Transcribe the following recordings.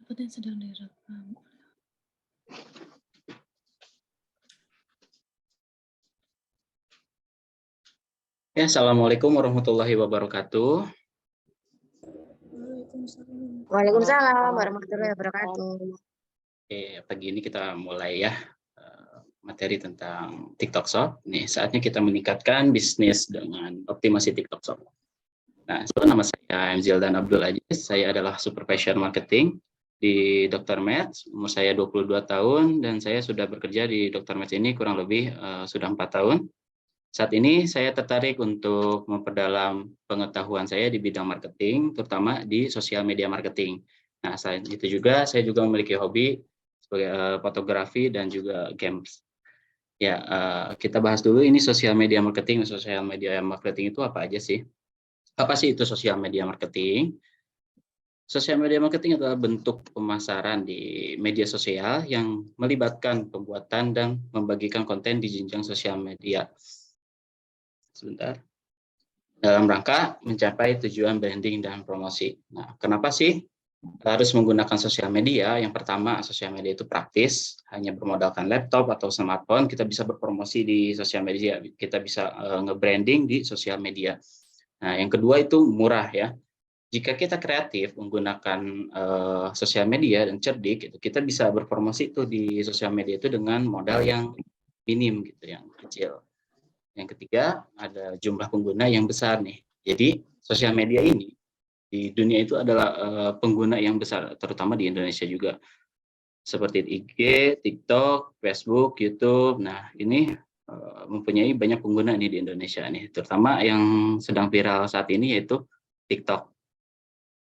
Sepertinya sedang direkam. Ya, Assalamualaikum warahmatullahi wabarakatuh. Waalaikumsalam warahmatullahi wabarakatuh. Oke, pagi ini kita mulai ya materi tentang TikTok Shop. Nih, saatnya kita meningkatkan bisnis dengan optimasi TikTok Shop. Nah, nama saya Zildan Abdul Aziz. Saya adalah Supervisor Marketing di Dr. Med. Umur saya 22 tahun dan saya sudah bekerja di Dr. Med ini kurang lebih sudah 4 tahun. Saat ini saya tertarik untuk memperdalam pengetahuan saya di bidang marketing, terutama di sosial media marketing. Nah, selain itu juga saya juga memiliki hobi sebagai fotografi dan juga games. Ya, kita bahas dulu ini sosial media marketing. Sosial media marketing itu apa aja sih? Apa sih itu sosial media marketing? Sosial media marketing adalah bentuk pemasaran di media sosial yang melibatkan pembuatan dan membagikan konten di jenjang sosial media. Sebentar. Dalam rangka mencapai tujuan branding dan promosi. Nah, kenapa sih harus menggunakan sosial media? Yang pertama, sosial media itu praktis, hanya bermodalkan laptop atau smartphone, kita bisa berpromosi di sosial media, kita bisa nge-branding di sosial media. Nah, yang kedua itu murah ya. Jika kita kreatif menggunakan sosial media dan cerdik, itu kita bisa berpromosi itu di sosial media itu dengan modal yang minim gitu, yang kecil. Yang ketiga, ada jumlah pengguna yang besar nih. Jadi, sosial media ini di dunia itu adalah pengguna yang besar, terutama di Indonesia juga. Seperti IG, TikTok, Facebook, YouTube. Nah, ini mempunyai banyak pengguna nih di Indonesia nih, terutama yang sedang viral saat ini yaitu TikTok.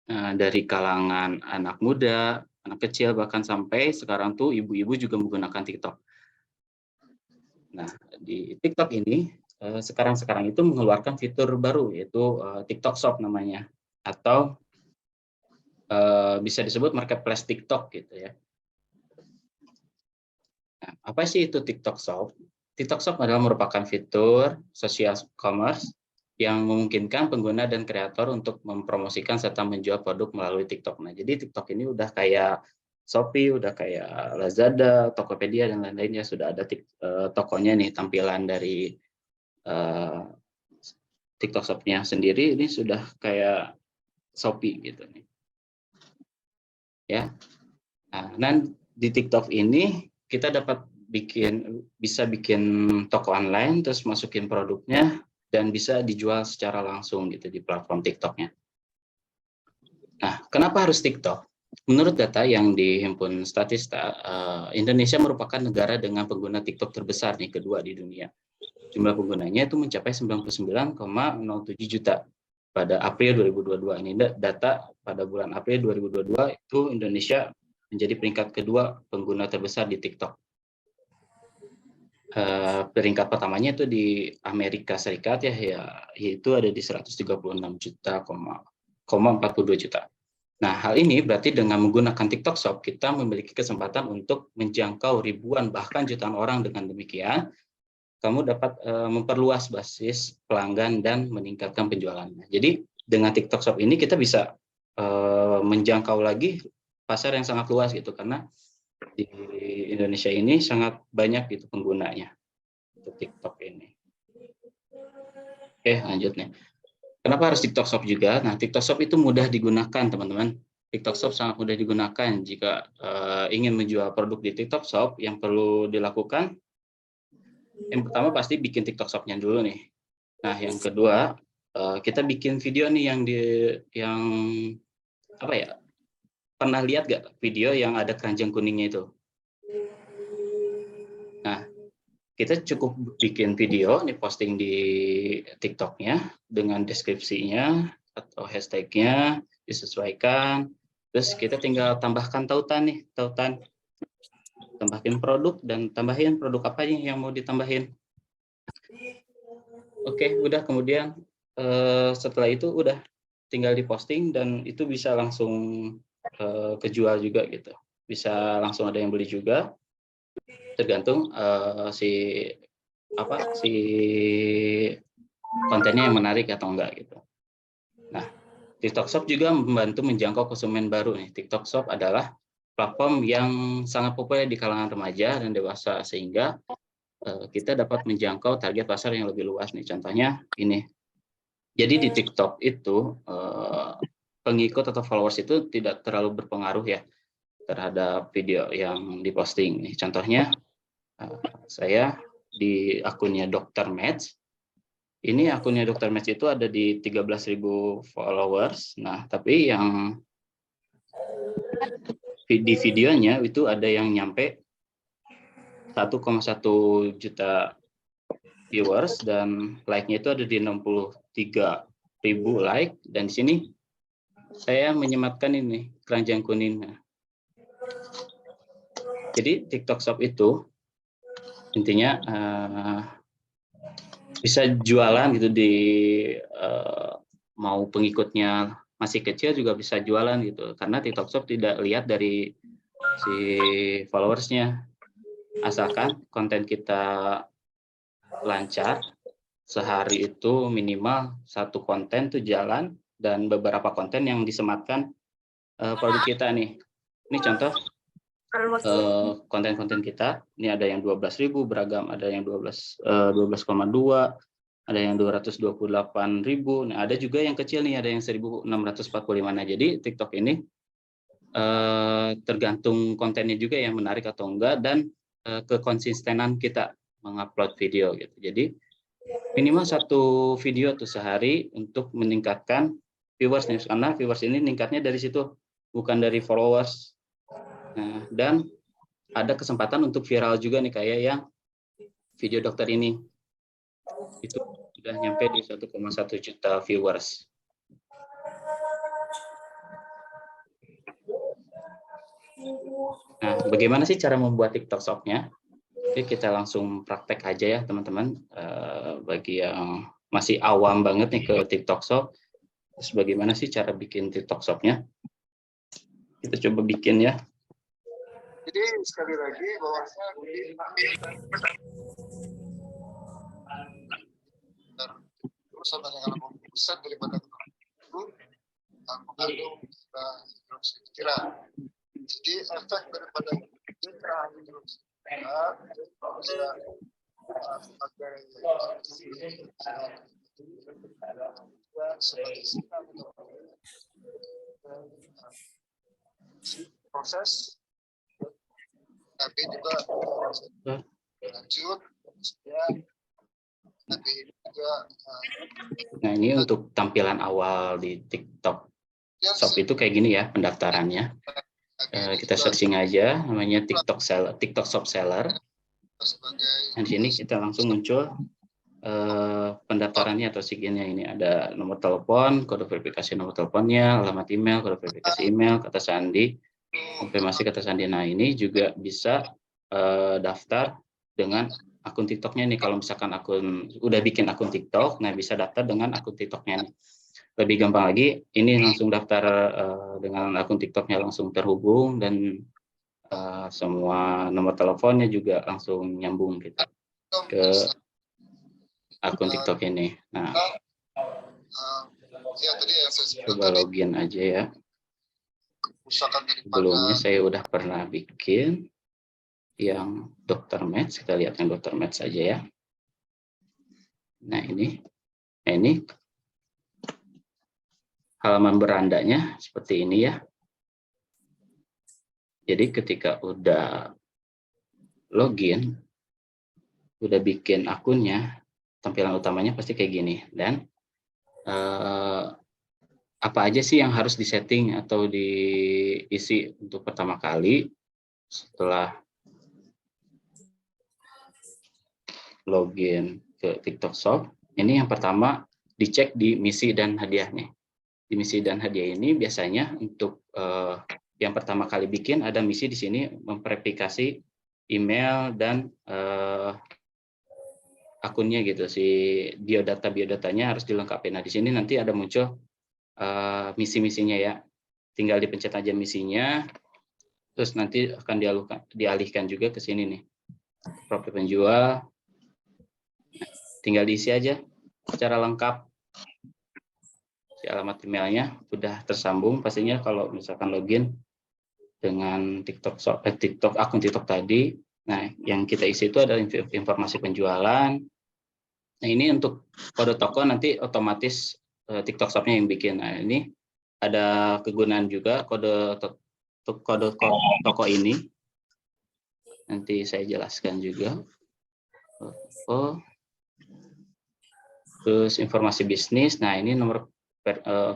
Dari kalangan anak muda, anak kecil, bahkan sampai sekarang tuh ibu-ibu juga menggunakan TikTok. Nah, di TikTok ini sekarang itu mengeluarkan fitur baru yaitu TikTok Shop namanya, atau bisa disebut marketplace TikTok gitu ya. Nah, apa sih itu TikTok Shop? TikTok Shop adalah merupakan fitur social commerce yang memungkinkan pengguna dan kreator untuk mempromosikan serta menjual produk melalui TikTok. Nah, jadi TikTok ini udah kayak Shopee, udah kayak Lazada, Tokopedia, dan lain-lainnya. Sudah ada tokonya nih, tampilan dari TikTok Shop-nya sendiri ini sudah kayak Shopee gitu nih. Ya. Nah, dan di TikTok ini kita dapat bisa bikin toko online, terus masukin produknya dan bisa dijual secara langsung gitu di platform TikTok-nya. Nah, kenapa harus TikTok? Menurut data yang dihimpun Statista, Indonesia merupakan negara dengan pengguna TikTok terbesar nih, kedua di dunia. Jumlah penggunanya itu mencapai 99,07 juta pada April 2022. Ini data pada bulan April 2022 itu Indonesia menjadi peringkat kedua pengguna terbesar di TikTok. Peringkat pertamanya itu di Amerika Serikat ya, yaitu ada di 136 juta, 42 juta. Nah, hal ini berarti dengan menggunakan TikTok Shop, kita memiliki kesempatan untuk menjangkau ribuan bahkan jutaan orang. Dengan demikian, kamu dapat memperluas basis pelanggan dan meningkatkan penjualannya. Jadi, dengan TikTok Shop ini kita bisa menjangkau lagi pasar yang sangat luas gitu, karena di Indonesia ini sangat banyak gitu penggunanya untuk TikTok ini. Oke, lanjut nih. Kenapa harus TikTok Shop juga? Nah, TikTok Shop itu mudah digunakan, teman-teman. TikTok Shop sangat mudah digunakan. Jika ingin menjual produk di TikTok Shop, yang perlu dilakukan, yang pertama pasti bikin TikTok Shop-nya dulu nih. Nah, yang kedua, kita bikin video nih yang apa ya? Pernah lihat gak video yang ada keranjang kuningnya itu? Nah, kita cukup bikin video nih, posting di TikTok-nya dengan deskripsinya atau hashtag-nya disesuaikan. Terus kita tinggal tambahkan tautan nih, tambahin produk dan tambahin produk apa yang mau ditambahin. Oke, udah, kemudian setelah itu udah tinggal diposting dan itu bisa langsung kejual juga gitu. Bisa langsung ada yang beli juga. Tergantung si kontennya yang menarik atau enggak gitu. Nah, TikTok Shop juga membantu menjangkau konsumen baru nih. TikTok Shop adalah platform yang sangat populer di kalangan remaja dan dewasa, sehingga kita dapat menjangkau target pasar yang lebih luas nih. Contohnya ini. Jadi di TikTok itu pengikut atau followers itu tidak terlalu berpengaruh ya terhadap video yang diposting. Nih, contohnya saya di akunnya Dr. Match. Ini akunnya Dr. Match itu ada di 13.000 followers. Nah, tapi yang di videonya itu ada yang nyampe 1,1 juta viewers dan like-nya itu ada di 63.000 like, dan di sini saya menyematkan ini keranjang kuning. Jadi TikTok Shop itu intinya bisa jualan gitu di mau pengikutnya masih kecil juga bisa jualan gitu, karena TikTok Shop tidak lihat dari si followersnya, asalkan konten kita lancar, sehari itu minimal 1 konten tuh jalan dan beberapa konten yang disematkan produk kita nih. Ini contoh konten-konten kita. Ini ada yang 12.000 beragam, ada yang 12,2, ada yang 228.000. Nah, ada juga yang kecil nih, ada yang 1.645. Nah, jadi TikTok ini tergantung kontennya juga yang menarik atau enggak, dan kekonsistenan kita mengupload video gitu. Jadi minimal 1 video tuh sehari untuk meningkatkan viewers nih, karena viewers ini meningkatnya dari situ, bukan dari followers. Nah, dan ada kesempatan untuk viral juga nih, kayak yang video dokter ini. Itu sudah nyampe di 1,1 juta viewers. Nah, bagaimana sih cara membuat TikTok Shop-nya? Oke, kita langsung praktek aja ya teman-teman. Bagi yang masih awam banget nih ke TikTok Shop, terus bagaimana sih cara bikin TikTok Shop-nya? Kita coba bikin ya. Jadi sekali lagi bahwa sama dengan besar daripada itu mengandung pikiran. Jadi efek daripada pikiran itu bisa sebagai proses, tapi juga lanjut ya, tapi juga nah, ini untuk tampilan awal di TikTok Shop itu kayak gini ya pendaftarannya. Kita searching aja namanya TikTok Shop Seller. Dan di sini kita langsung muncul pendaftarannya atau siginnya. Ini ada nomor telepon, kode verifikasi nomor teleponnya, alamat email, kode verifikasi email, kata sandi, konfirmasi kata sandi. Nah, ini juga bisa daftar dengan akun TikToknya nih. Kalau misalkan udah bikin akun TikTok, nah bisa daftar dengan akun TikToknya nih. Lebih gampang lagi, ini langsung daftar dengan akun TikToknya langsung terhubung, dan semua nomor teleponnya juga langsung nyambung gitu ke akun TikTok ini. Nah, coba login aja ya. Sebelumnya saya udah pernah bikin yang Dr. Match. Kita lihat yang Dr. Match saja ya. Nah, ini halaman berandanya seperti ini ya. Jadi ketika udah login, udah bikin akunnya, tampilan utamanya pasti kayak gini. Dan apa aja sih yang harus disetting atau diisi untuk pertama kali setelah login ke TikTok Shop? Ini yang pertama dicek di misi dan hadiahnya. Di misi dan hadiah ini biasanya untuk yang pertama kali bikin ada misi di sini, memverifikasi email dan akunnya gitu, si biodatanya harus dilengkapi. Nah, di sini nanti ada muncul misi-misinya ya, tinggal dipencet aja misinya, terus nanti akan dialihkan juga ke sini nih, profil penjual. Tinggal diisi aja secara lengkap. Si alamat emailnya udah tersambung pastinya kalau misalkan login. dengan akun TikTok tadi. Nah, yang kita isi itu adalah informasi penjualan. Nah, ini untuk kode toko nanti otomatis TikTok Shop-nya yang bikin. Nah, ini ada kegunaan juga kode toko ini. Nanti saya jelaskan juga. Terus informasi bisnis. Nah, ini nomor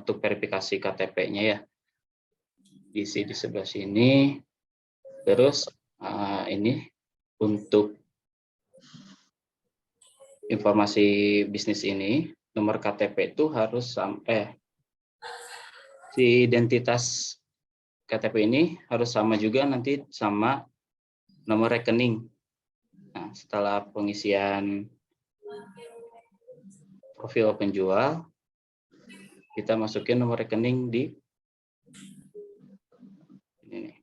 untuk verifikasi KTP-nya ya. Diisi di sebelah sini. Terus ini untuk informasi bisnis ini, nomor KTP itu harus si identitas KTP ini harus sama juga nanti sama nomor rekening. Nah, setelah pengisian profil penjual, kita masukin nomor rekening di ini nih.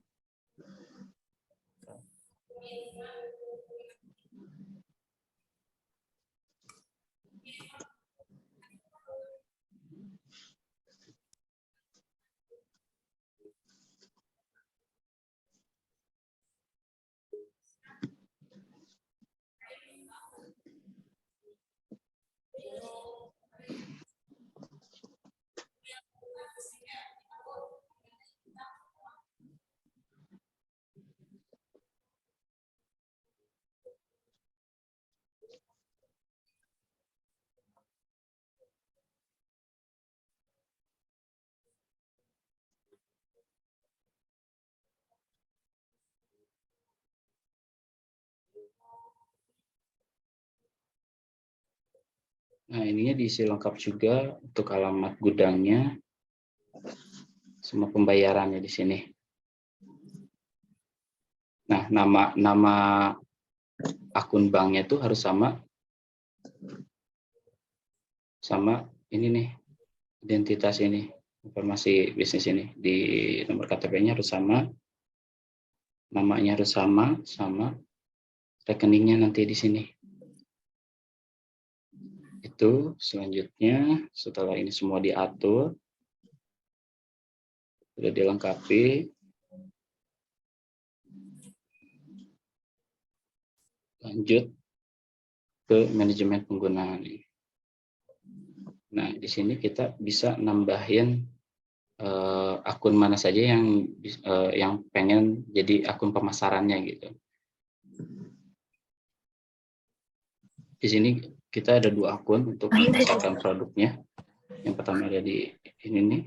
Nah, ininya diisi lengkap juga untuk alamat gudangnya, semua pembayarannya di sini. Nah, nama akun banknya itu harus sama ini nih, identitas ini, informasi bisnis ini. Di nomor KTP-nya harus sama, namanya harus sama rekeningnya nanti di sini. Itu selanjutnya, setelah ini semua diatur, sudah dilengkapi, lanjut ke manajemen penggunaan. Nah, di sini kita bisa nambahin akun mana saja yang pengen jadi akun pemasarannya gitu. Di sini kita ada 2 akun untuk memasarkan produknya. Yang pertama ada di ini nih.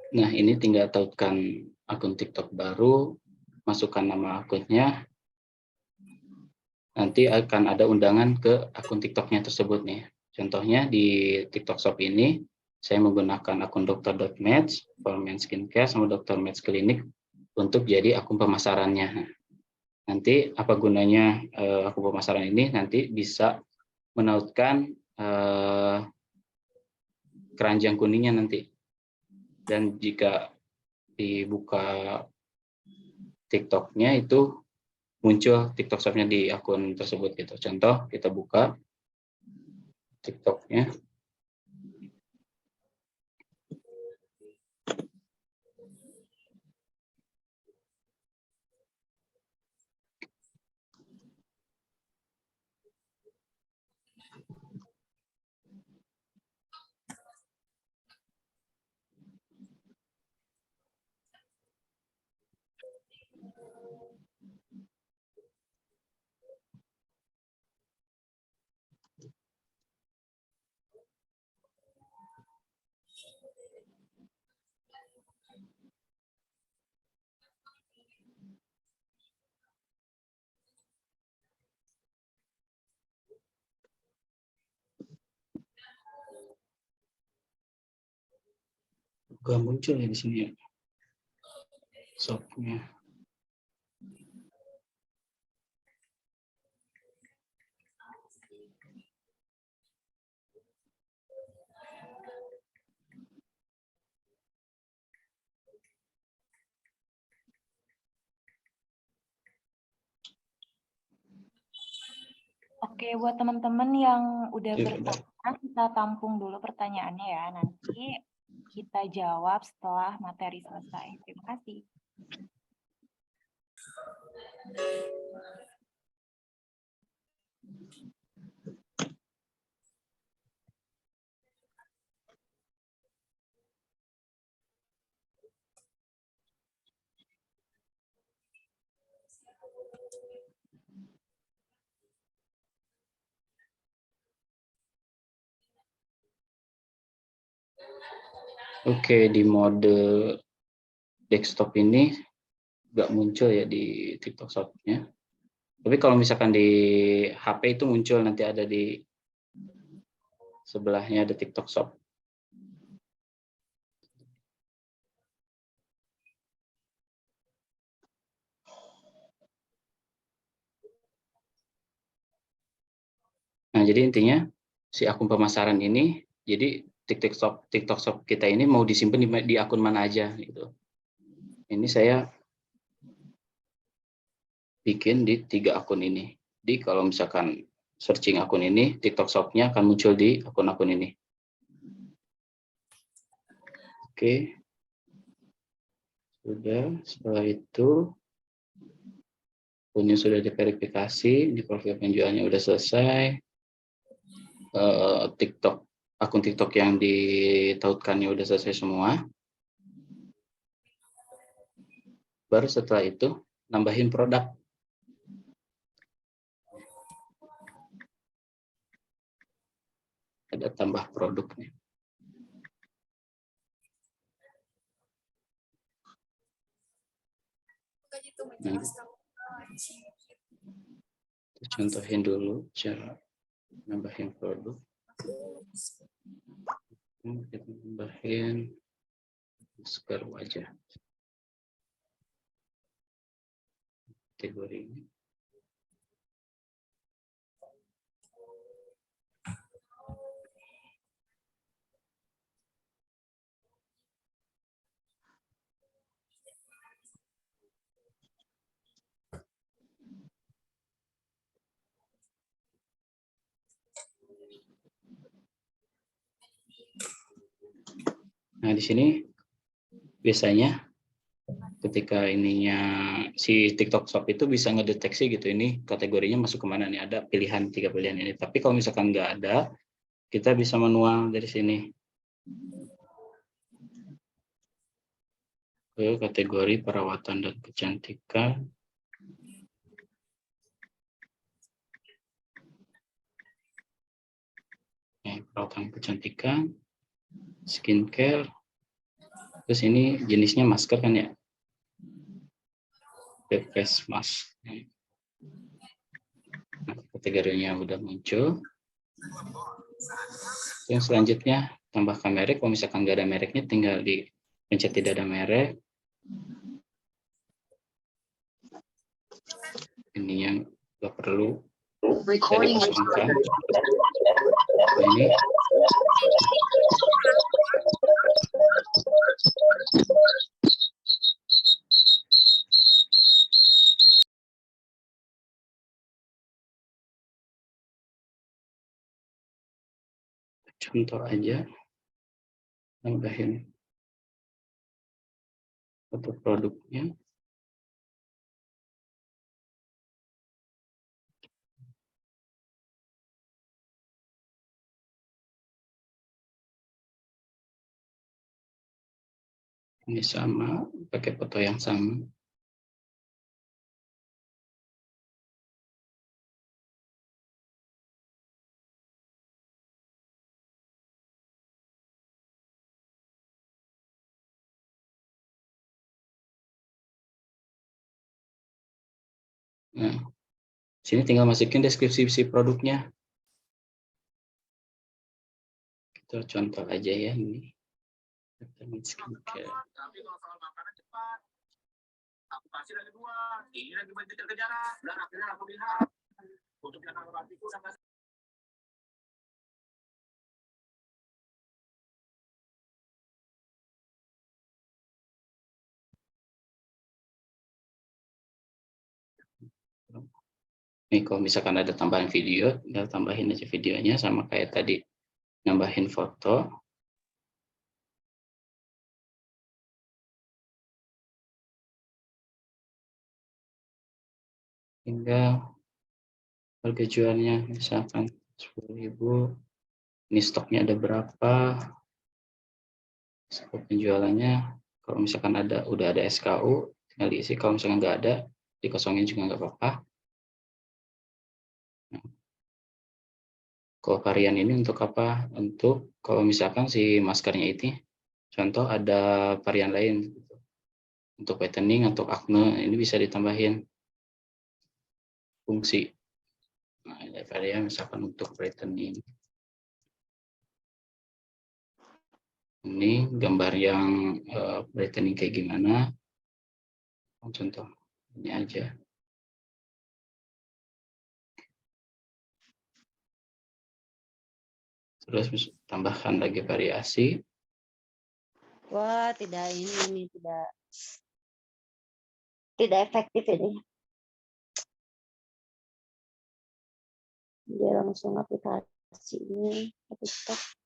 Nah, ini tinggal tautkan akun TikTok baru, masukkan nama akunnya, nanti akan ada undangan ke akun TikToknya tersebut nih. Contohnya di TikTok Shop ini, saya menggunakan akun Dr.Match, for Men Skincare, sama Dr. Match Clinic untuk jadi akun pemasarannya. Nanti apa gunanya akun pemasaran ini? Nanti bisa menautkan keranjang kuningnya nanti. Dan jika dibuka TikTok-nya itu muncul TikTok Shop-nya di akun tersebut gitu. Contoh, kita buka TikTok-nya. Gak muncul ya di sini ya. Shop-nya. Oke, buat teman-teman yang udah Iya, bertanya, kita tampung dulu pertanyaannya ya. Nanti kita jawab setelah materi selesai. Terima kasih. Oke, di mode desktop ini nggak muncul ya di TikTok Shop-nya. Tapi kalau misalkan di HP itu muncul, nanti ada di sebelahnya ada TikTok Shop. Nah, jadi intinya si akun pemasaran ini, jadi TikTok Shop kita ini mau disimpan di akun mana aja gitu. Ini saya bikin di 3 akun ini. Jadi kalau misalkan searching akun ini, TikTok Shop-nya akan muncul di akun-akun ini. Oke. Sudah, setelah itu akunnya sudah diverifikasi, di profil penjualnya sudah selesai. Akun TikTok yang ditautkannya udah selesai semua. Baru setelah itu nambahin produk. Ada tambah produknya. Nah, contohin dulu cara nambahin produk. Kita nambahin masker wajah. Kategori ini. Nah, di sini biasanya ketika ininya si TikTok Shop itu bisa ngedeteksi gitu, ini kategorinya masuk kemana nih, ada pilihan 3 pilihan ini. Tapi kalau misalkan nggak ada, kita bisa manual dari sini ke kategori perawatan dan kecantikan. Perawatan kecantikan, skincare, terus ini jenisnya masker kan ya, face mask. Nah, kategorinya udah muncul. Yang selanjutnya tambahkan merek. Kalau misalkan nggak ada mereknya, tinggal dipencet tidak ada merek. Ini yang nggak perlu. Saya dikosongkan. Nah, ini contoh aja, nambahin foto produknya. Ini sama, pakai foto yang sama. Nah, sini tinggal masukin deskripsi si produknya. Kita contoh aja ya ini. Vitamin skincare. Tapi kalau soal makanan cepat. Aku kasih lagi 2. Ini lagi banyak kejaran. Dan akhirnya aku bilang untuk yang aku sampai Nih kalau misalkan ada tambahan video, tinggal tambahin aja videonya sama kayak tadi nambahin foto. Tinggal harga jualnya misalkan 10.000. Ini stoknya ada berapa? Stok penjualannya. Kalau misalkan udah ada SKU, tinggal diisi. Kalau misalkan nggak ada, dikosongin juga nggak apa-apa. Nah, kalau varian ini untuk apa? Untuk kalau misalkan si maskernya itu, contoh ada varian lain untuk whitening atau acne, ini bisa ditambahin fungsi. Nah, ada varian misalkan untuk whitening. Ini gambar yang brightening kayak gimana. Contoh ini aja. Terus tambahkan lagi variasi. Wah, ini tidak efektif ini. Dia langsung aplikasinya ke TikTok.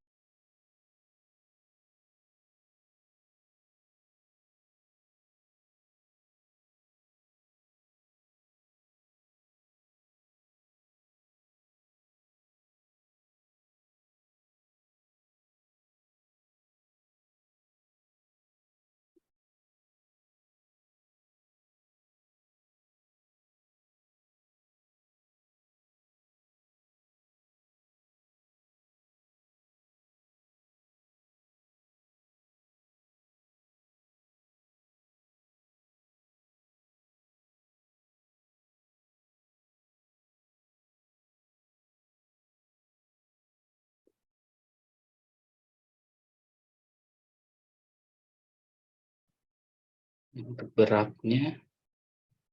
Untuk beratnya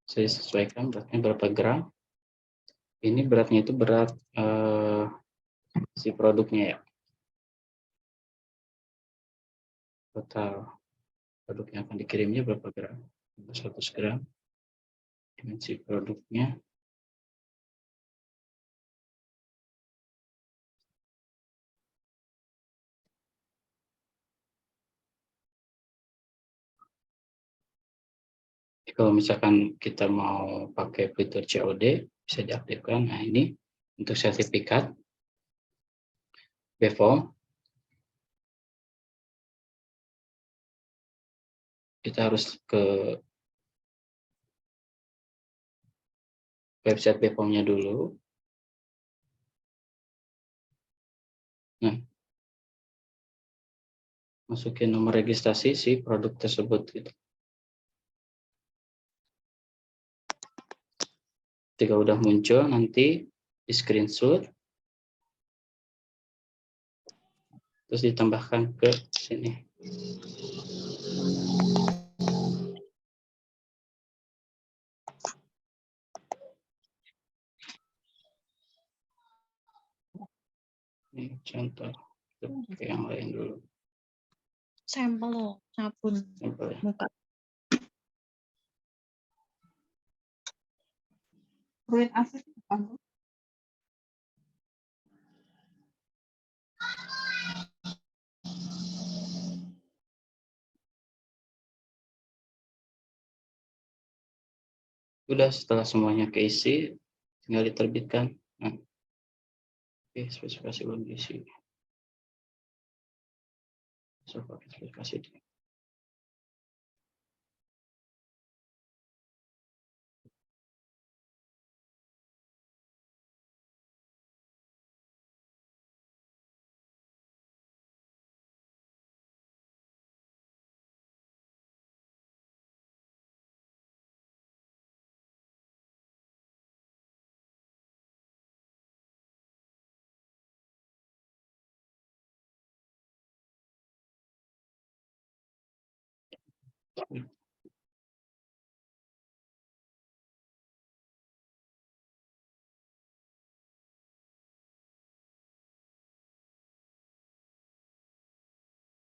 saya sesuaikan beratnya berapa gram. Ini beratnya itu berat si produknya ya. Total produk yang akan dikirimnya berapa gram? 100 gram. Dimensi produknya. Kalau misalkan kita mau pakai fitur COD, bisa diaktifkan. Nah ini untuk sertifikat BPOM, kita harus ke website BPOM-nya dulu. Nah, masukin nomor registrasi si produk tersebut. Gitu. Ketika udah muncul, nanti di screenshot, terus ditambahkan ke sini. Ini contoh, ke yang lain dulu. Sampel loh, sabun Sampel ya. muka. Fluid acid apa? Udah setelah semuanya keisi, tinggal diterbitkan. Nah, oke, spesifikasi belum diisi. So, pakai spesifikasi di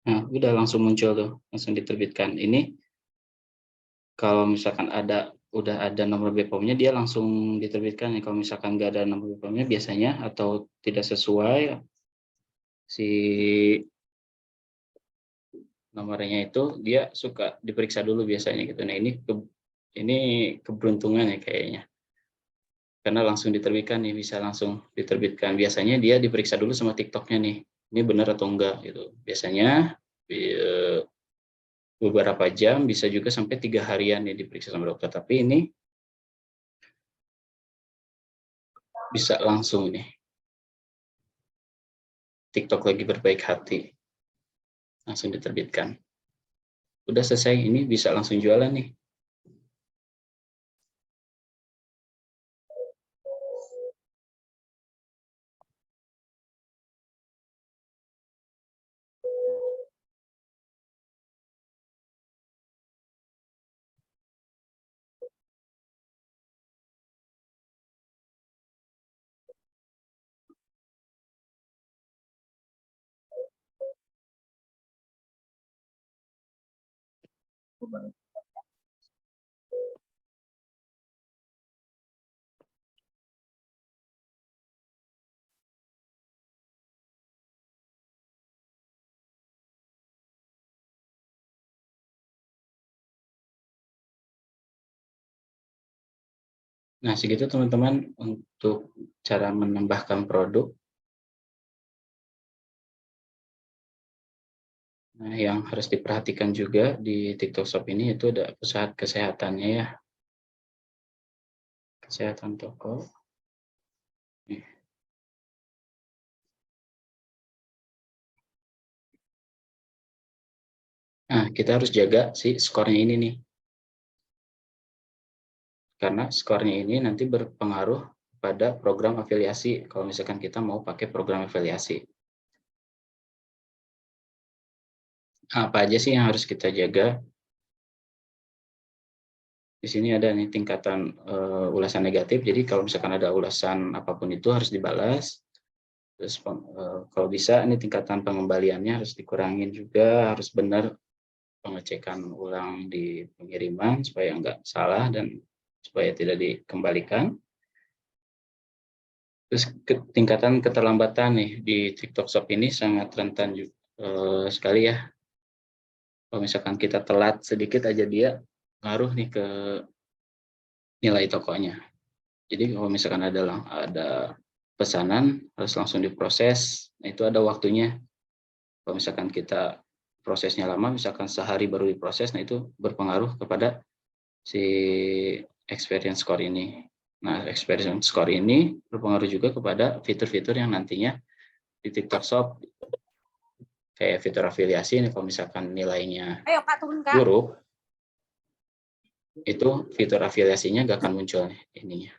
Nah, udah langsung muncul tuh, langsung diterbitkan. Ini kalau misalkan ada udah ada nomor BPOM-nya dia langsung diterbitkan. Kalau misalkan nggak ada nomor BPOM-nya biasanya atau tidak sesuai si nomornya itu dia suka diperiksa dulu biasanya gitu. Nah ini keberuntungan ya kayaknya karena langsung diterbitkan nih, bisa langsung diterbitkan. Biasanya dia diperiksa dulu sama TikToknya nih, ini benar atau enggak gitu. Biasanya beberapa jam, bisa juga sampai 3 harian ya diperiksa sama dokter. Tapi ini bisa langsung nih. TikTok lagi berbaik hati, langsung diterbitkan. Udah selesai, ini bisa langsung jualan nih. Nah, segitu teman-teman untuk cara menambahkan produk. Nah, yang harus diperhatikan juga di TikTok Shop ini itu ada pusat kesehatannya ya. Kesehatan toko. Nih. Nah, kita harus jaga si skornya ini nih. Karena skornya ini nanti berpengaruh pada program afiliasi kalau misalkan kita mau pakai program afiliasi. Apa aja sih yang harus kita jaga? Di sini ada nih tingkatan ulasan negatif. Jadi kalau misalkan ada ulasan apapun itu harus dibalas. Terus kalau bisa ini tingkatan pengembaliannya harus dikurangin juga, harus benar pengecekan ulang di pengiriman supaya nggak salah dan supaya tidak dikembalikan. Terus tingkatan keterlambatan nih di TikTok Shop ini sangat rentan sekali ya. Kalau misalkan kita telat sedikit aja dia ngaruh nih ke nilai tokonya. Jadi kalau misalkan ada pesanan harus langsung diproses, nah itu ada waktunya. Kalau misalkan kita prosesnya lama, misalkan sehari baru diproses, nah itu berpengaruh kepada si experience score ini. Nah, experience score ini berpengaruh juga kepada fitur-fitur yang nantinya di TikTok Shop kayak fitur afiliasi ini kalau misalkan nilainya Ayo Kak, turun Kak. buruk, itu fitur afiliasinya nggak akan muncul nih ininya.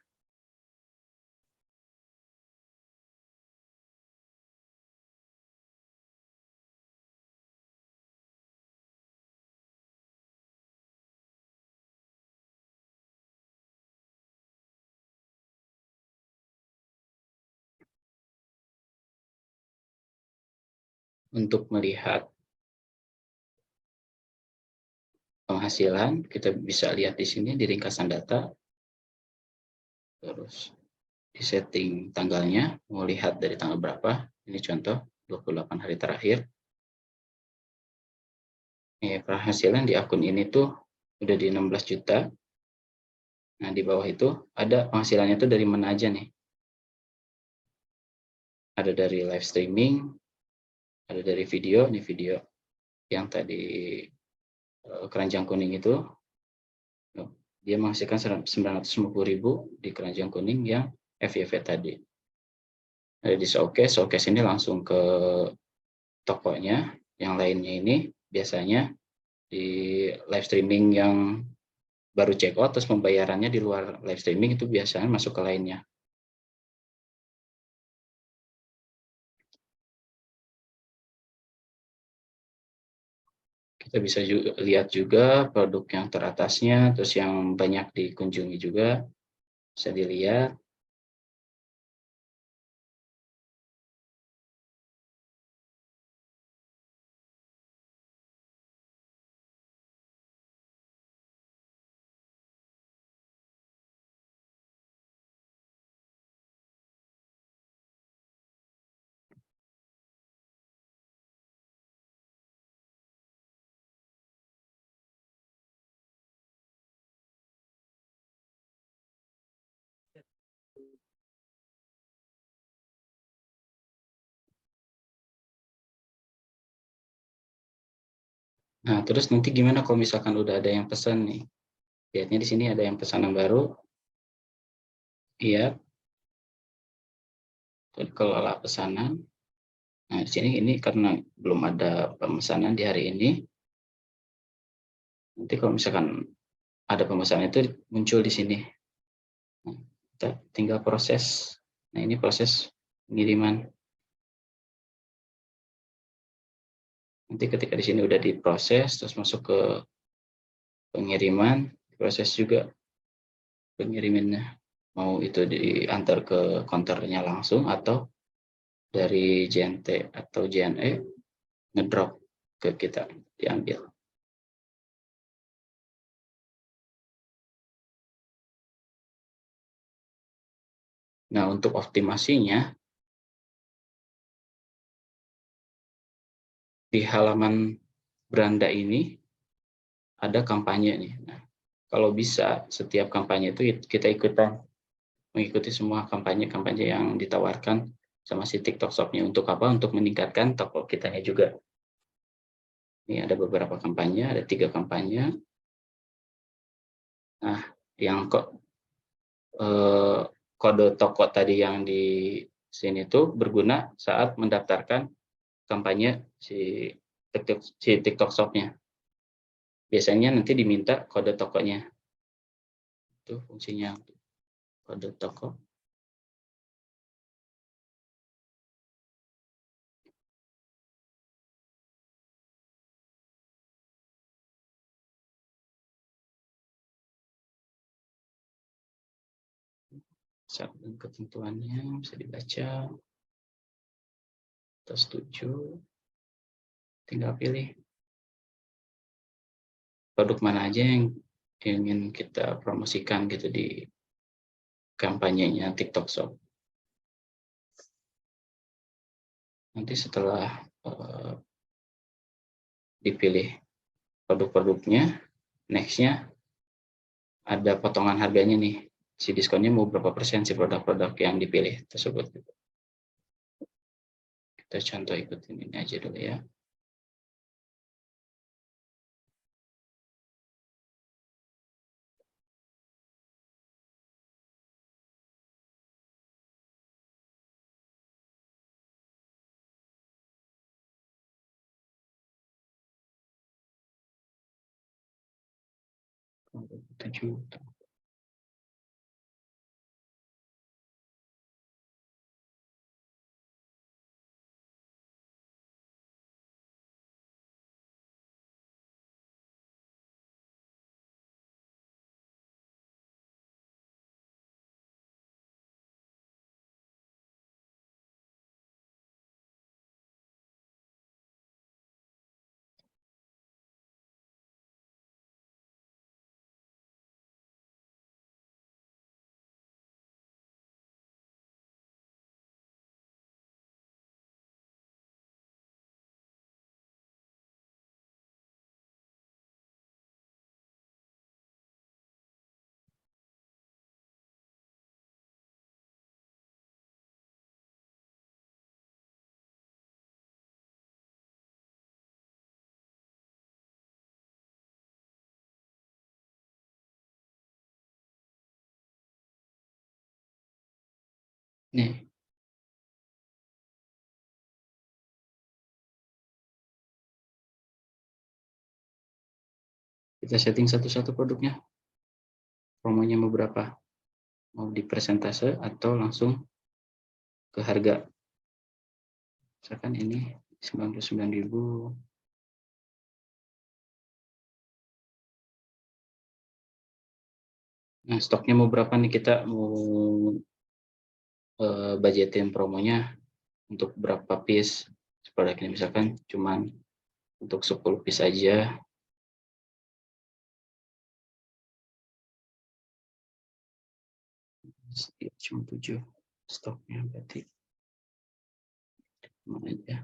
Untuk melihat penghasilan, kita bisa lihat di sini di ringkasan data, terus di setting tanggalnya, mau lihat dari tanggal berapa, ini contoh 28 hari terakhir. Penghasilan di akun ini tuh udah di 16 juta. Nah, di bawah itu ada penghasilannya tuh dari mana aja nih. Ada dari live streaming, ada dari video, ini video yang tadi keranjang kuning itu. Dia menghasilkan 950.000 di keranjang kuning yang FYP tadi. Ada di showcase ini langsung ke tokonya. Yang lainnya ini biasanya di live streaming yang baru check out terus pembayarannya di luar live streaming itu biasanya masuk ke lainnya. Kita bisa lihat juga produk yang teratasnya, terus yang banyak dikunjungi juga bisa dilihat. Nah, terus nanti gimana kalau misalkan udah ada yang pesan nih? Lihatnya di sini ada yang pesanan baru. Iya, kelola pesanan. Nah, di sini ini karena belum ada pemesanan di hari ini. Nanti kalau misalkan ada pemesanan itu muncul di sini. Nah, kita tinggal proses. Nah, ini proses pengiriman. Nanti ketika di sini udah diproses, terus masuk ke pengiriman, proses juga pengirimannya. Mau itu diantar ke konternya langsung atau dari JNT atau JNE ngedrop ke kita diambil. Nah, untuk optimasinya di halaman beranda ini ada kampanye nih. Nah, kalau bisa setiap kampanye itu kita ikutan mengikuti semua kampanye-kampanye yang ditawarkan sama si TikTok Shop-nya. Untuk apa? Untuk meningkatkan toko kitanya juga. Ini ada beberapa kampanye, ada 3 kampanye. Nah, yang kode toko tadi yang di sini tuh berguna saat mendaftarkan kampanye si TikTok Shop-nya. Biasanya nanti diminta kode tokonya. Itu fungsinya kode toko. Dan ketentuannya bisa dibaca. Kita setuju. Tinggal pilih produk mana aja yang ingin kita promosikan gitu di kampanyenya TikTok Shop. Nanti setelah dipilih produk-produknya, next-nya ada potongan harganya nih. Si diskonnya mau berapa persen si produk-produk yang dipilih tersebut. Kita contoh ikutin ini aja dulu ya. Tujuh. Nih, kita setting satu-satu produknya. Promonya mau berapa? Mau di persentase atau langsung ke harga. Misalkan ini 99.000. Nah, stoknya mau berapa nih, kita mau budgetin promonya untuk berapa piece produk ini, misalkan cuman untuk 10 piece aja. Cuma 7 stoknya, berarti mana aja.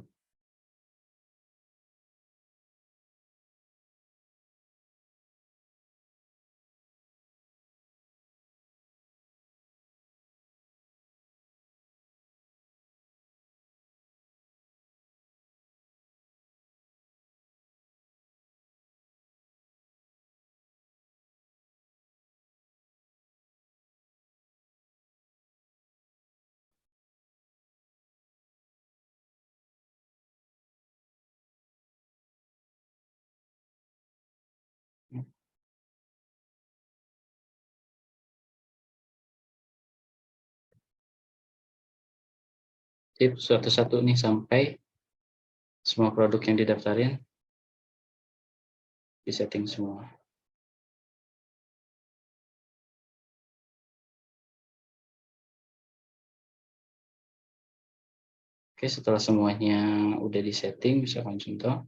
Sip, satu-satu nih sampai semua produk yang didaftarin disetting semua. Oke, setelah semuanya udah disetting, misalkan contoh,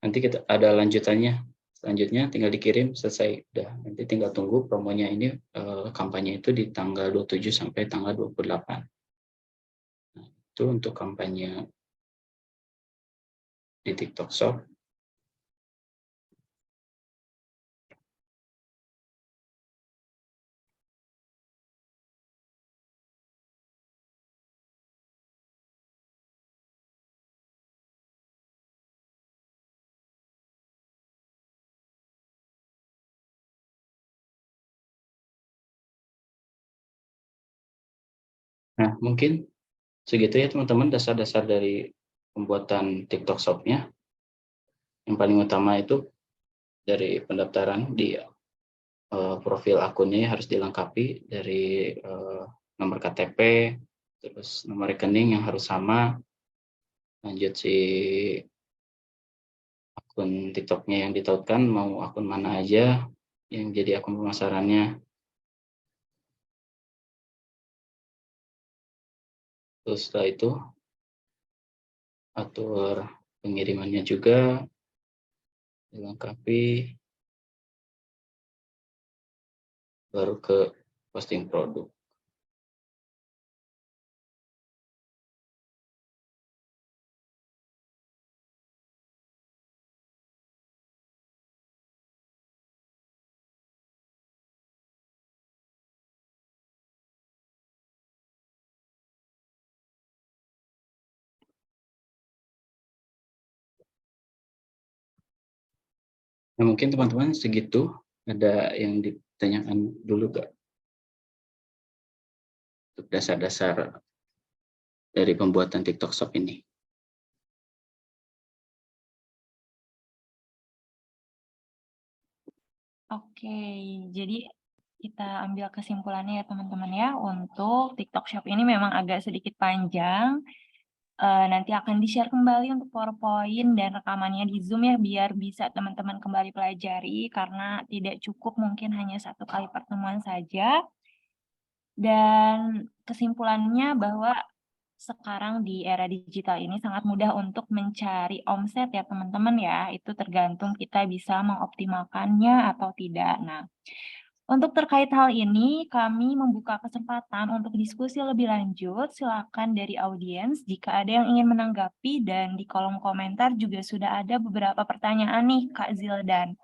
nanti kita ada lanjutannya. Selanjutnya tinggal dikirim, selesai. Udah, nanti tinggal tunggu promonya ini, kampanye itu di tanggal 27 sampai tanggal 28. Nah, itu untuk kampanye di TikTok Shop. Nah, mungkin segitu ya teman-teman dasar-dasar dari pembuatan TikTok Shop-nya. Yang paling utama itu dari pendaftaran di profil akunnya harus dilengkapi dari nomor KTP, terus nomor rekening yang harus sama, lanjut si akun TikTok-nya yang ditautkan mau akun mana aja yang jadi akun pemasarannya. Terus setelah itu atur pengirimannya juga dilengkapi, baru ke posting produk. Nah, mungkin teman-teman segitu, ada yang ditanyakan dulu gak? Untuk dasar-dasar dari pembuatan TikTok Shop ini. Oke, jadi kita ambil kesimpulannya ya teman-teman ya, untuk TikTok Shop ini memang agak sedikit panjang. Nanti akan di-share kembali untuk PowerPoint dan rekamannya di Zoom ya, biar bisa teman-teman kembali pelajari, karena tidak cukup mungkin hanya 1 kali pertemuan saja. Dan kesimpulannya bahwa sekarang di era digital ini sangat mudah untuk mencari omset ya teman-teman ya, itu tergantung kita bisa mengoptimalkannya atau tidak. Nah, untuk terkait hal ini, kami membuka kesempatan untuk diskusi lebih lanjut. Silakan dari audiens jika ada yang ingin menanggapi, dan di kolom komentar juga sudah ada beberapa pertanyaan nih, Kak Zildan.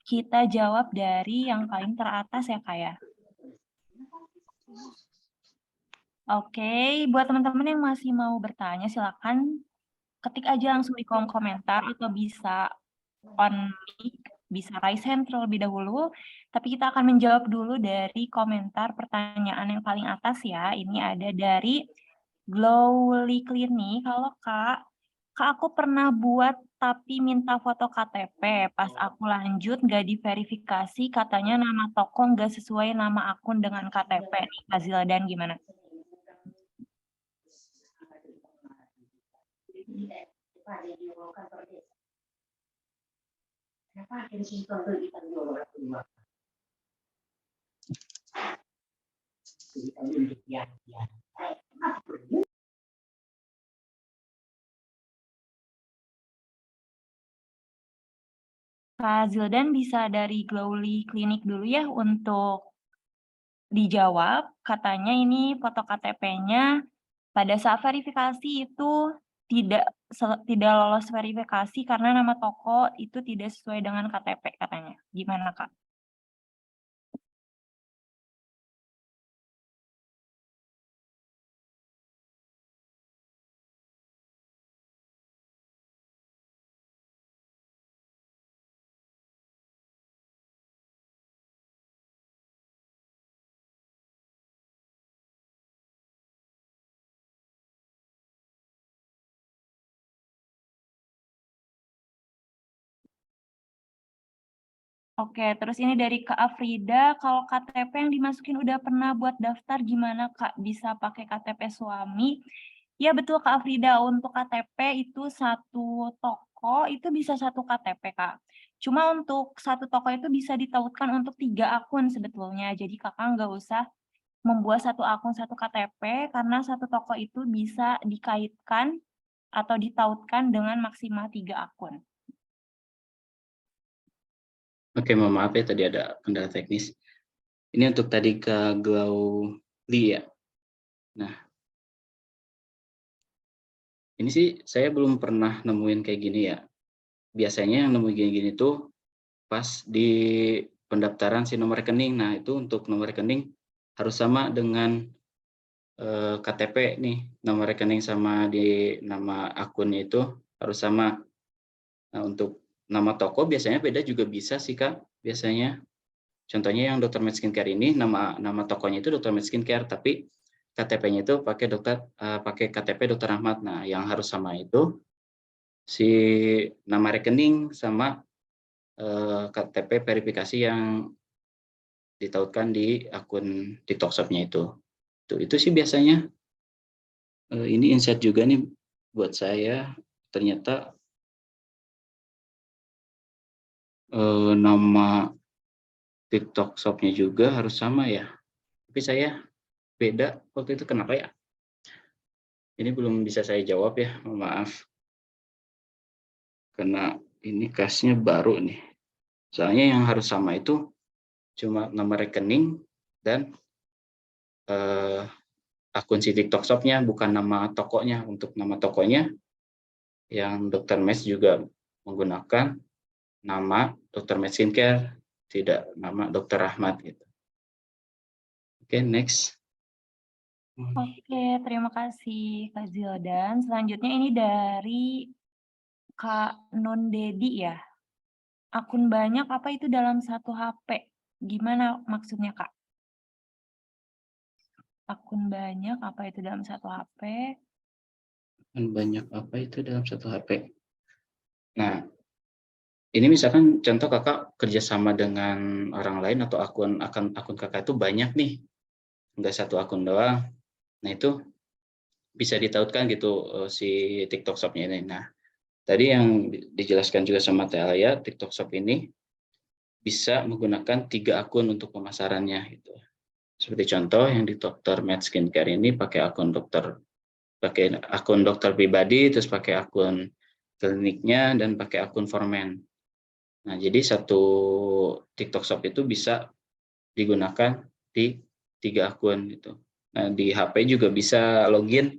Kita jawab dari yang paling teratas ya, Kak ya. Oke, buat teman-teman yang masih mau bertanya, silakan ketik aja langsung di kolom komentar atau bisa on mic, bisa raise hand terlebih dahulu, tapi kita akan menjawab dulu dari komentar pertanyaan yang paling atas ya. Ini ada dari Glowly Clinic. Halo Kak, aku pernah buat tapi minta foto KTP. Pas aku lanjut nggak diverifikasi, katanya nama toko nggak sesuai nama akun dengan KTP. Nih, Kak Zildan gimana? Kak Zildan bisa dari Glowly Clinic dulu ya untuk dijawab. Katanya ini foto KTP-nya pada saat verifikasi itu tidak lolos verifikasi karena nama toko itu tidak sesuai dengan KTP katanya. Gimana Kak? Oke, terus ini dari Kak Afrida, kalau KTP yang dimasukin udah pernah buat daftar gimana Kak? Bisa pakai KTP suami? Iya betul Kak Frida, untuk KTP itu satu toko itu bisa satu KTP Kak. Cuma untuk satu toko itu bisa ditautkan untuk 3 akun sebetulnya. Jadi Kakak nggak usah membuat satu akun satu KTP karena satu toko itu bisa dikaitkan atau ditautkan dengan maksimal 3 akun. Oke, mohon maaf ya tadi ada kendala teknis. Ini untuk tadi ke Glauli ya. Nah, ini sih saya belum pernah nemuin kayak gini ya. Biasanya yang nemuin gini-gini tuh pas di pendaftaran si nomor rekening. Nah, itu untuk nomor rekening harus sama dengan KTP nih. Nomor rekening sama di nama akunnya itu harus sama. Nah, untuk nama toko biasanya beda juga bisa sih, Kak. Biasanya. Contohnya yang Dr. Med Skincare ini nama tokonya itu Dr. Med Skincare, tapi KTP-nya itu pakai KTP Dr. Ahmad. Nah, yang harus sama itu si nama rekening sama KTP verifikasi yang ditautkan di akun TikTok Shop-nya itu. Itu sih biasanya. Ini insight juga nih buat saya. Ternyata nama TikTok Shop-nya juga harus sama ya. Tapi saya beda waktu itu, kenapa ya? Ini belum bisa saya jawab ya, mohon maaf. Karena ini case-nya baru nih. Soalnya yang harus sama itu cuma nomor rekening dan akun si TikTok Shop-nya, bukan nama tokonya. Untuk nama tokonya yang Dr. Mes juga menggunakan nama Dr. Mes Skincare, tidak nama Dr. Ahmad gitu. Oke, next. Oke, terima kasih Kak Zildan. Selanjutnya ini dari Kak Non Dedi ya. Akun banyak apa itu dalam satu HP? Gimana maksudnya Kak? Akun banyak apa itu dalam satu HP? Dan banyak apa itu dalam satu HP? Nah, ini misalkan contoh kakak kerjasama dengan orang lain atau akun kakak itu banyak nih, nggak satu akun doang. Nah, itu bisa ditautkan gitu si TikTok Shop-nya ini. Nah, tadi yang dijelaskan juga sama Teh Alia, TikTok Shop ini bisa menggunakan 3 akun untuk pemasarannya gitu. Seperti contoh yang di Dr. Med Skincare ini pakai akun dokter pribadi, terus pakai akun kliniknya dan pakai akun Formen. Nah, jadi satu TikTok Shop itu bisa digunakan di 3 akun gitu. Nah, di HP juga bisa login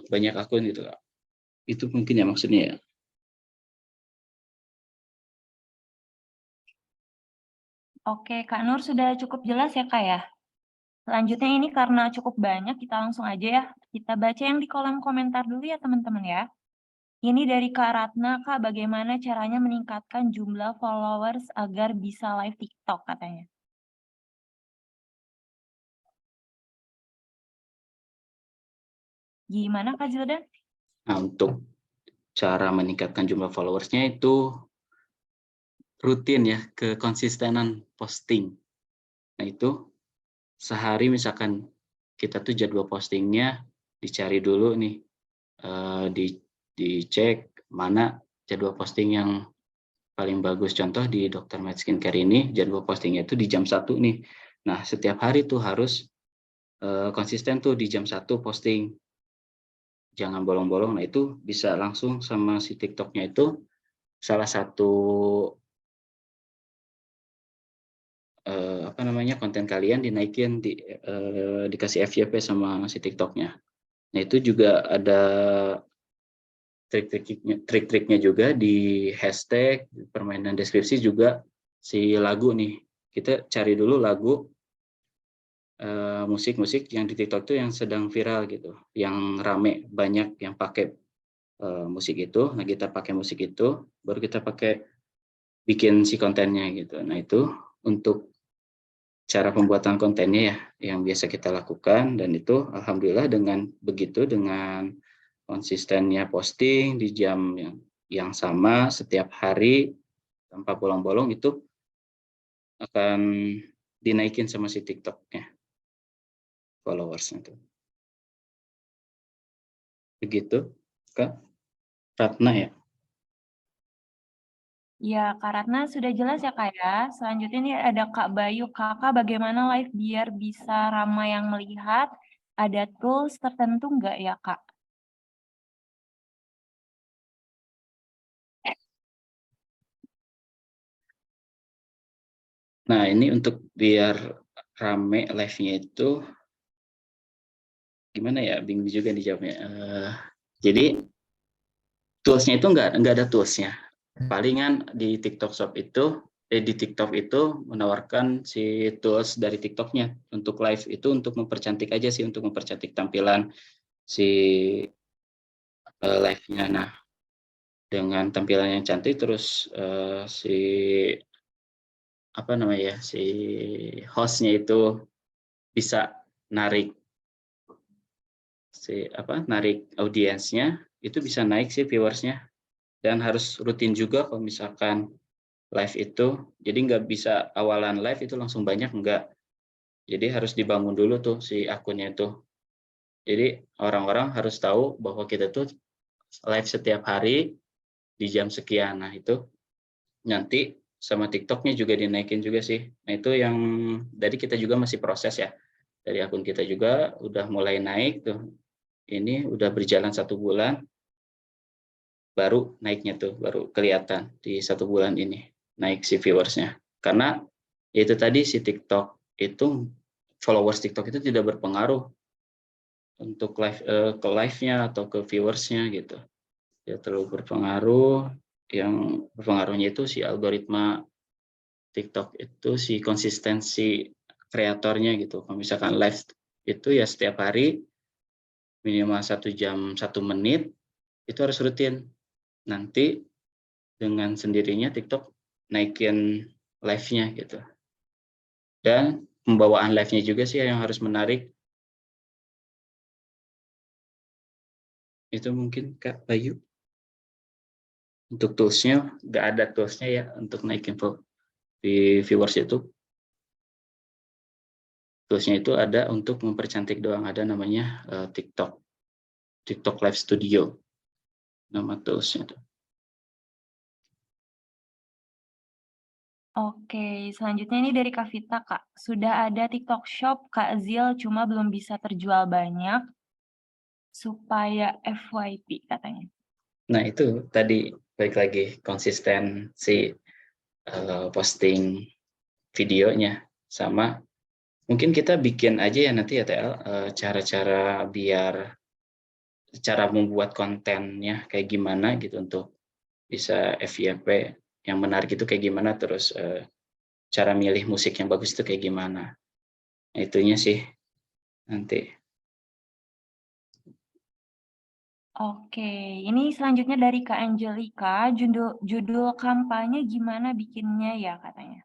banyak akun gitu. Itu mungkin ya maksudnya ya. Oke, Kak Nur sudah cukup jelas ya Kak ya? Selanjutnya ini karena cukup banyak, kita langsung aja ya. Kita baca yang di kolom komentar dulu ya teman-teman ya. Ini dari Kak Ratna, Kak, bagaimana caranya meningkatkan jumlah followers agar bisa live TikTok katanya. Gimana Kak Zildan? Nah, untuk cara meningkatkan jumlah followersnya itu rutin ya, kekonsistenan posting. Nah, itu sehari misalkan kita tuh jadwal postingnya dicari dulu nih, dicek mana jadwal posting yang paling bagus. Contoh di Dr. Med Skincare ini jadwal postingnya itu di jam 1 nih. Nah, setiap hari tuh harus konsisten tuh di jam 1 posting. Jangan bolong-bolong. Nah, itu bisa langsung sama si TikTok-nya itu salah satu konten kalian dinaikin dikasih FYP sama si TikTok-nya. Nah, itu juga ada trik-triknya juga di hashtag, permainan deskripsi juga si lagu nih. Kita cari dulu lagu musik-musik yang di TikTok itu yang sedang viral gitu, yang rame banyak yang pakai musik itu. Nah, kita pakai musik itu, baru kita pakai bikin si kontennya gitu. Nah, itu untuk cara pembuatan kontennya ya yang biasa kita lakukan, dan itu alhamdulillah dengan begitu, dengan konsistennya posting di jam yang sama setiap hari tanpa bolong-bolong, itu akan dinaikin sama si TikTok-nya followersnya itu. Begitu, Kak Ratna ya. Ya, Kak Ratna sudah jelas ya Kak ya. Selanjutnya ini ada Kak Bayu. Kakak bagaimana live biar bisa ramai yang melihat? Ada tools tertentu nggak ya Kak? Nah, ini untuk biar rame live-nya itu gimana ya? Bingung juga dijawabnya. Jadi tools-nya itu nggak ada tools-nya. Palingan di TikTok Shop itu di TikTok itu menawarkan si tools dari TikTok-nya untuk live itu untuk mempercantik aja sih, untuk mempercantik tampilan si live-nya. Nah, dengan tampilan yang cantik terus si apa namanya ya, si host-nya itu bisa narik narik audiensnya, itu bisa naik sih viewersnya, dan harus rutin juga kalau misalkan live itu. Jadi nggak bisa awalan live itu langsung banyak, enggak. Jadi harus dibangun dulu tuh si akunnya itu. Jadi orang-orang harus tahu bahwa kita tuh live setiap hari di jam sekian. Nah itu nanti sama TikToknya juga dinaikin juga sih. Nah itu yang dari kita juga masih proses ya. Dari akun kita juga udah mulai naik tuh. Ini udah berjalan 1 bulan, baru naiknya tuh, baru kelihatan di 1 bulan ini naik si viewersnya. Karena itu tadi si TikTok itu, followers TikTok itu tidak berpengaruh untuk live ke live-nya atau ke viewersnya gitu. Ya terlalu berpengaruh, yang berpengaruhnya itu si algoritma TikTok itu si konsistensi kreatornya gitu. Kalau misalkan live itu ya setiap hari minimal 1 jam 1 menit itu harus rutin. Nanti dengan sendirinya TikTok naikin live-nya gitu. Dan pembawaan live-nya juga sih yang harus menarik. Itu mungkin Kak Bayu. Untuk tools-nya, nggak ada tools-nya ya untuk naikin di viewers itu. Tools-nya itu ada untuk mempercantik doang, ada namanya TikTok Live Studio. Nama tools-nya tuh. Oke, selanjutnya ini dari Kak Vita, Kak. Sudah ada TikTok Shop, Kak Zil, cuma belum bisa terjual banyak supaya FYP katanya. Nah itu tadi balik lagi konsistensi posting videonya, sama mungkin kita bikin aja ya nanti ya TL cara-cara biar cara membuat kontennya kayak gimana gitu untuk bisa FYP yang menarik itu kayak gimana, terus cara milih musik yang bagus itu kayak gimana. Nah, itunya sih nanti. Oke, ini selanjutnya dari Kak Angelika, judul kampanye gimana bikinnya ya katanya.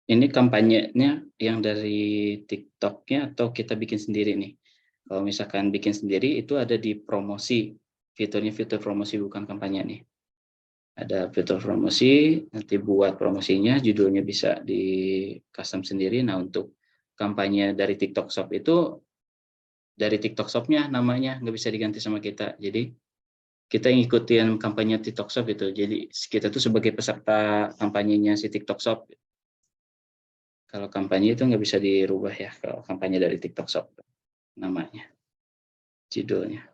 Ini kampanyenya yang dari TikTok-nya atau kita bikin sendiri nih? Kalau misalkan bikin sendiri itu ada di promosi, fiturnya fitur promosi bukan kampanye nih. Ada fitur promosi, nanti buat promosinya, judulnya bisa di custom sendiri. Nah untuk kampanye dari TikTok Shop itu, dari TikTok Shop-nya namanya, nggak bisa diganti sama kita. Jadi kita ngikutin kampanye TikTok Shop itu. Jadi kita tuh sebagai peserta kampanyenya si TikTok Shop. Kalau kampanye itu nggak bisa dirubah ya, kalau kampanye dari TikTok Shop namanya, judulnya.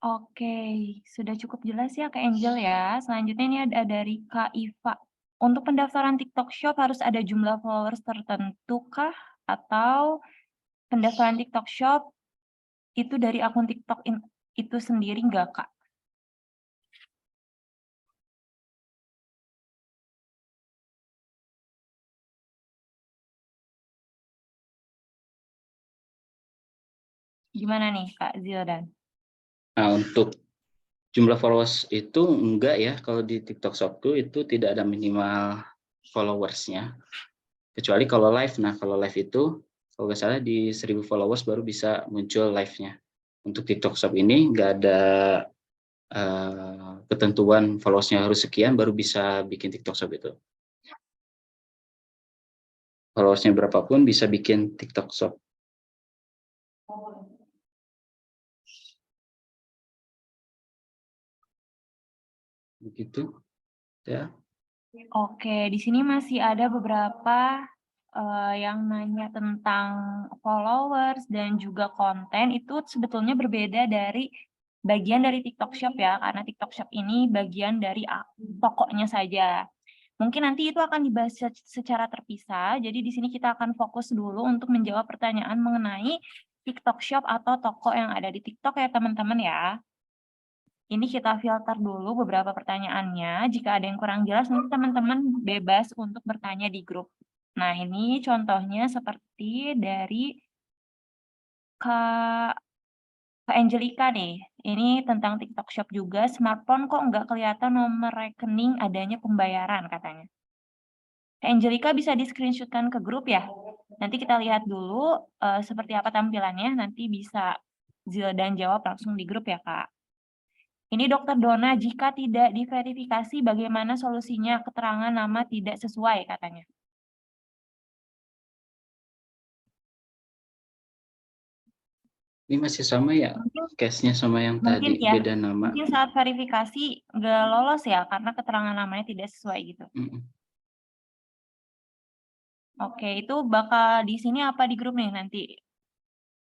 Oke, sudah cukup jelas ya Kak Angel ya. Selanjutnya ini ada dari Kak Iva. Untuk pendaftaran TikTok Shop harus ada jumlah followers tertentu kah? Atau pendaftaran TikTok Shop itu dari akun TikTok itu sendiri nggak Kak? Gimana nih Kak Zildan? Nah untuk jumlah followers itu enggak ya, kalau di TikTok Shop tuh itu tidak ada minimal followersnya, kecuali kalau live. Nah kalau live itu kalau nggak salah di 1000 followers baru bisa muncul live-nya. Untuk TikTok Shop ini nggak ada ketentuan followersnya harus sekian baru bisa bikin TikTok Shop itu. Followersnya berapapun bisa bikin TikTok Shop. Begitu ya. Oke, di sini masih ada beberapa yang nanya tentang followers dan juga konten. Itu sebetulnya berbeda dari bagian dari TikTok Shop ya, karena TikTok Shop ini bagian dari tokonya saja. Mungkin nanti itu akan dibahas secara terpisah, jadi di sini kita akan fokus dulu untuk menjawab pertanyaan mengenai TikTok Shop atau toko yang ada di TikTok ya teman-teman ya. Ini kita filter dulu beberapa pertanyaannya. Jika ada yang kurang jelas, nanti teman-teman bebas untuk bertanya di grup. Nah, ini contohnya seperti dari Kak Angelica nih. Ini tentang TikTok Shop juga. Smartphone kok nggak kelihatan nomor rekening adanya pembayaran katanya. Kak Angelica bisa di-screenshot-kan ke grup ya. Nanti kita lihat dulu seperti apa tampilannya. Nanti bisa Zildan jawab langsung di grup ya, Kak. Ini Dokter Dona, jika tidak diverifikasi bagaimana solusinya keterangan nama tidak sesuai katanya. Ini masih sama ya, case-nya sama yang Mungkin tadi, ya, beda nama. mungkin saat verifikasi nggak lolos ya, karena keterangan namanya tidak sesuai gitu. Oke, itu bakal di sini apa di grup nih nanti?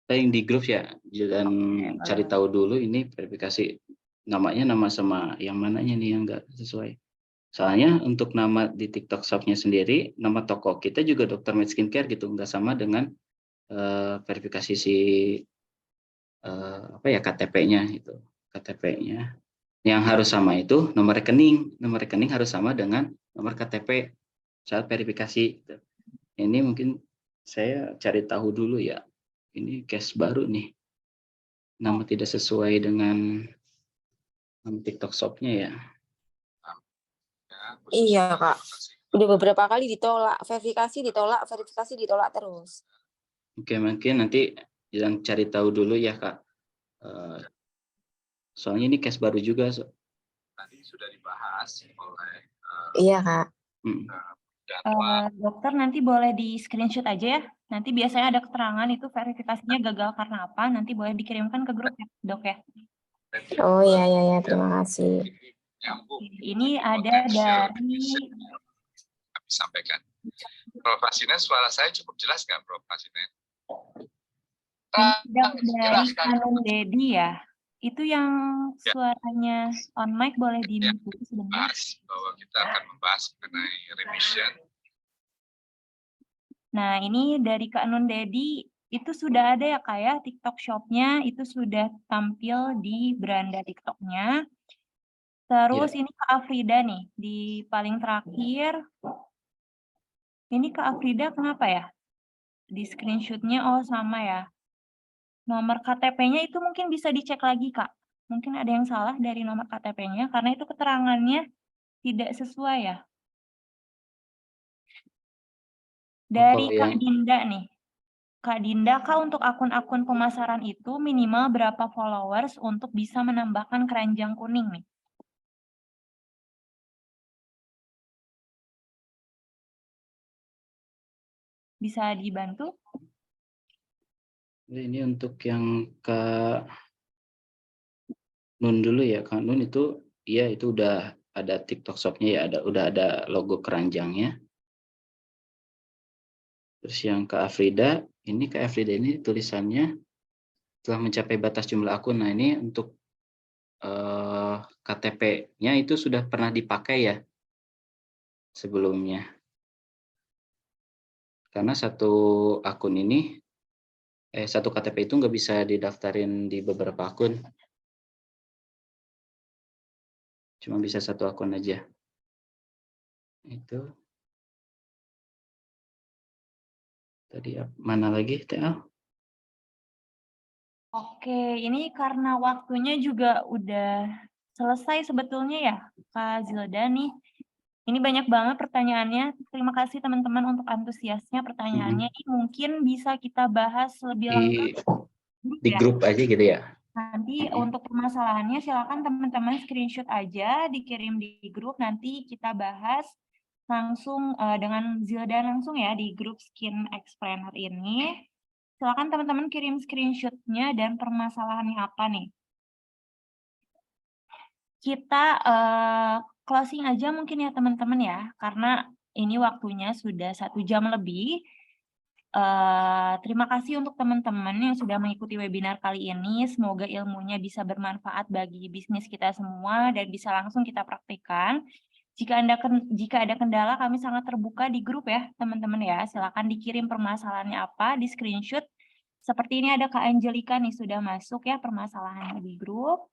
Yang di grup ya, dan cari tahu dulu ini verifikasi namanya nama sama yang mananya nih yang nggak sesuai. Soalnya untuk nama di TikTok Shop-nya sendiri, nama toko kita juga Dr. Med Skincare gitu, nggak sama dengan verifikasi si KTP-nya itu. KTP-nya yang harus sama itu nomor rekening harus sama dengan nomor KTP saat verifikasi. Gitu. Ini mungkin saya cari tahu dulu ya. Ini case baru nih. Nama tidak sesuai dengan nama TikTok Shop-nya ya. Iya, Kak. Udah beberapa kali ditolak, verifikasi ditolak terus. Oke, mungkin nanti jangan cari tahu dulu ya, Kak. Soalnya ini case baru juga. Tadi sudah dibahas oleh Iya, Kak. Dokter nanti boleh di screenshot aja ya. Nanti biasanya ada keterangan itu verifikasinya gagal karena apa. Nanti boleh dikirimkan ke grup ya, Dok ya. Oh iya, terima kasih. Ini ada dari kami sampaikan. Prof. Hasinen, suara saya cukup jelas nggak, Prof. Hasinen? dari Hanum Dedi ya. Itu yang suaranya on mic boleh di-mute dulu sebentar. Bahwa kita akan membahas mengenai remission. Nah, ini dari Kak Nun Dedi, itu sudah ada ya Kak ya, TikTok Shop-nya itu sudah tampil di beranda TikTok-nya. Terus ini Kak Afrida nih, di paling terakhir. Ini Kak Afrida kenapa ya? Di screenshot-nya, oh sama ya. Nomor KTP-nya itu mungkin bisa dicek lagi Kak. Mungkin ada yang salah dari nomor KTP-nya, karena itu keterangannya tidak sesuai ya. Dari Kak Dinda nih. Kak Dinda, Kak, untuk akun-akun pemasaran itu minimal berapa followers untuk bisa menambahkan keranjang kuning nih? Bisa dibantu? Ini untuk yang Kak Nun dulu ya. Kak Nun itu, iya itu udah ada TikTok Shop-nya ya, udah ada logo keranjangnya. Terus yang Kak Afrida, ini tulisannya telah mencapai batas jumlah akun. Nah ini untuk KTP-nya itu sudah pernah dipakai ya sebelumnya. Karena satu akun ini, satu KTP itu nggak bisa didaftarin di beberapa akun. Cuma bisa satu akun aja. Itu. Tadi mana lagi, TA? Oke, ini karena waktunya juga udah selesai sebetulnya ya, Kak Zilda nih. Ini banyak banget pertanyaannya. Terima kasih teman-teman untuk antusiasnya pertanyaannya. Ini mungkin bisa kita bahas lebih lengkap di grup aja gitu ya. Nanti untuk permasalahannya silakan teman-teman screenshot aja, dikirim di grup, nanti kita bahas langsung dengan Zilda langsung ya di grup Skin Explainer ini. Silakan teman-teman kirim screenshot-nya dan permasalahannya apa nih. kita closing aja mungkin ya teman-teman ya, karena ini waktunya sudah 1 jam lebih. Terima kasih untuk teman-teman yang sudah mengikuti webinar kali ini. Semoga ilmunya bisa bermanfaat bagi bisnis kita semua dan bisa langsung kita praktikkan. Jika ada kendala, kami sangat terbuka di grup ya, teman-teman ya. Silakan dikirim permasalahannya apa, di screenshot. Seperti ini ada Kak Angelika nih sudah masuk ya permasalahannya di grup.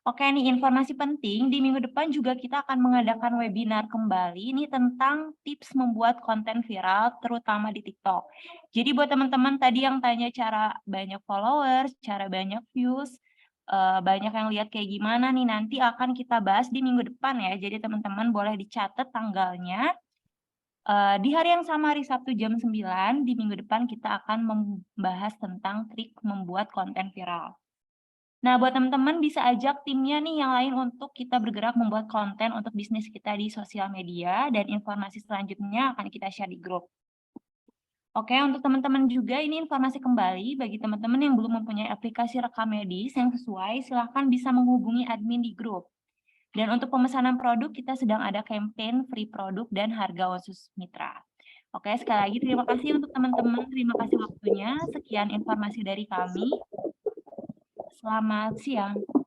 Oke nih informasi penting, di minggu depan juga kita akan mengadakan webinar kembali nih tentang tips membuat konten viral terutama di TikTok. Jadi buat teman-teman tadi yang tanya cara banyak followers, cara banyak views, banyak yang lihat kayak gimana nih nanti akan kita bahas di minggu depan ya. Jadi teman-teman boleh dicatat tanggalnya. Di hari yang sama hari Sabtu jam 9 di minggu depan kita akan membahas tentang trik membuat konten viral. Nah, buat teman-teman bisa ajak timnya nih yang lain untuk kita bergerak membuat konten untuk bisnis kita di sosial media dan informasi selanjutnya akan kita share di grup. Oke, untuk teman-teman juga ini informasi kembali bagi teman-teman yang belum mempunyai aplikasi rekam medis yang sesuai, silahkan bisa menghubungi admin di grup. Dan untuk pemesanan produk kita sedang ada campaign free produk dan harga khusus mitra. Oke, sekali lagi terima kasih untuk teman-teman, terima kasih waktunya. Sekian informasi dari kami. Selamat siang.